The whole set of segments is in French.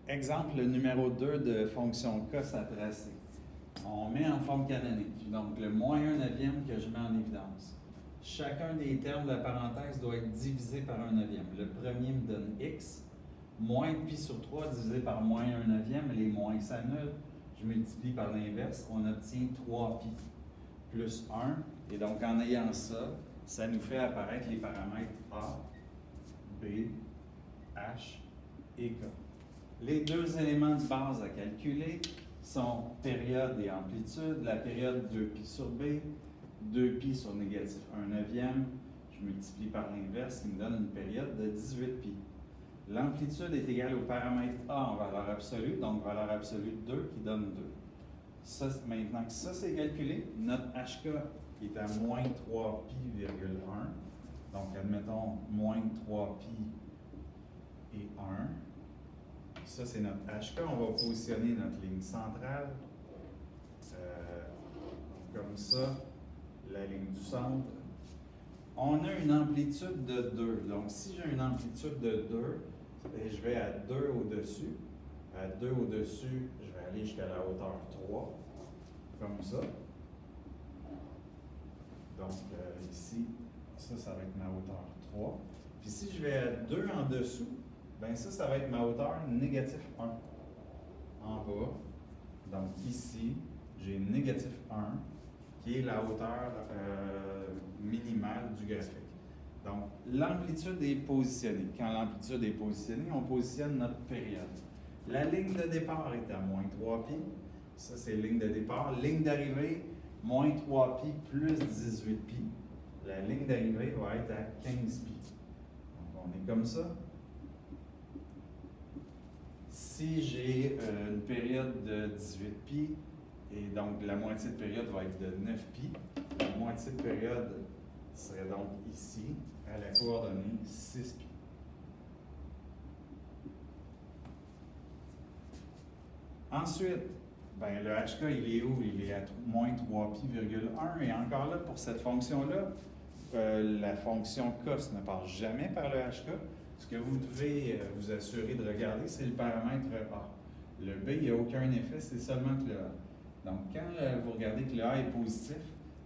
Exemple, le numéro 2 de fonction cos à tracer. On met en forme canonique, donc le moins 1 neuvième que je mets en évidence. Chacun des termes de la parenthèse doit être divisé par 1 neuvième. Le premier me donne x, moins pi sur 3 divisé par moins 1 neuvième, les moins s'annulent. Je multiplie par l'inverse, on obtient 3pi plus 1. Et donc en ayant ça, ça nous fait apparaître les paramètres A, B, H et K. Les deux éléments de base à calculer sont période et amplitude. La période 2pi sur B, 2pi sur négatif 1 neuvième. Je multiplie par l'inverse, qui me donne une période de 18pi. L'amplitude est égale au paramètre A en valeur absolue, donc valeur absolue de 2 qui donne 2. Ça, maintenant que ça c'est calculé, notre HK est à moins 3pi,1. Donc admettons moins 3pi et 1. Ça, c'est notre HK. On va positionner notre ligne centrale. Comme ça, la ligne du centre. On a une amplitude de 2. Donc, si j'ai une amplitude de 2, je vais à 2 au-dessus. À 2 au-dessus, je vais aller jusqu'à la hauteur 3. Comme ça. Donc, ici, ça va être ma hauteur 3. Puis si je vais à 2 en dessous, bien ça va être ma hauteur négatif 1 en bas. Donc ici, j'ai négatif 1 qui est la hauteur minimale du graphique. Donc l'amplitude est positionnée. Quand l'amplitude est positionnée, on positionne notre période. La ligne de départ est à moins 3pi. Ça, c'est ligne de départ. Ligne d'arrivée, moins 3pi plus 18pi. La ligne d'arrivée va être à 15pi. Donc on est comme ça. Si j'ai une période de 18pi, et donc la moitié de période va être de 9pi, la moitié de période serait donc ici, à la coordonnée 6pi. Ensuite, ben, le HK, il est où? Il est à moins 3pi,1. Et encore là, pour cette fonction-là, la fonction cos ne passe jamais par le HK. Ce que vous devez vous assurer de regarder, c'est le paramètre A. Le B, il n'y a aucun effet, c'est seulement que le A. Donc, quand vous regardez que le A est positif,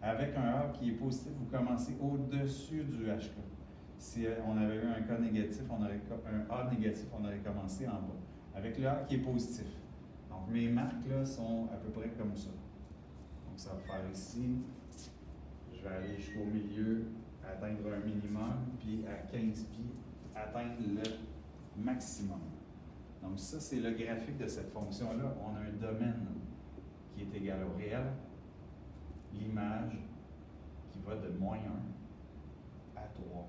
avec un A qui est positif, vous commencez au-dessus du HK. Si on avait eu un A négatif, on aurait commencé en bas. Avec le A qui est positif. Donc, mes marques là, sont à peu près comme ça. Donc, ça va faire ici. Je vais aller jusqu'au milieu, atteindre un minimum, puis à 15 pi, atteindre le maximum. Donc ça, c'est le graphique de cette fonction-là. On a un domaine qui est égal au réel, l'image qui va de moins 1 à 3.